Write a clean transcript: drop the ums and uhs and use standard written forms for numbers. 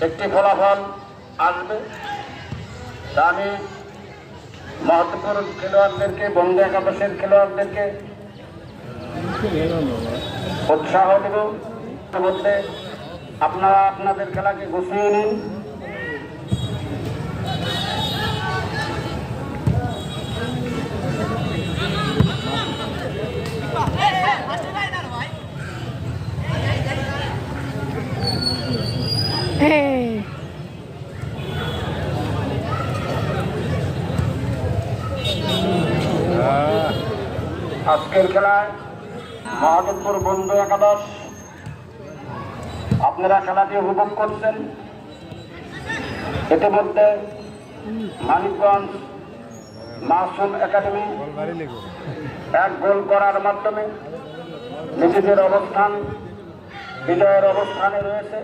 একটি ফলাফল আসবে। তা আমি মহত্বপুর খেলোয়াড়দেরকে, বন্ধু একাদশের খেলোয়াড়দেরকে উৎসাহ দেব। মধ্যে আপনারা আপনাদের খেলাকে গুছিয়ে নিন। আজকের খেলায় মহাদেবপুর বন্ধু একাদশ, আপনারা খেলাটি উপভোগ করছেন। ইতিমধ্যে মানিকগঞ্জ মাসুম একাডেমি 1 গোল করার মাধ্যমে নিজেদের অবস্থান বিজয়ের অবস্থানে রয়েছে।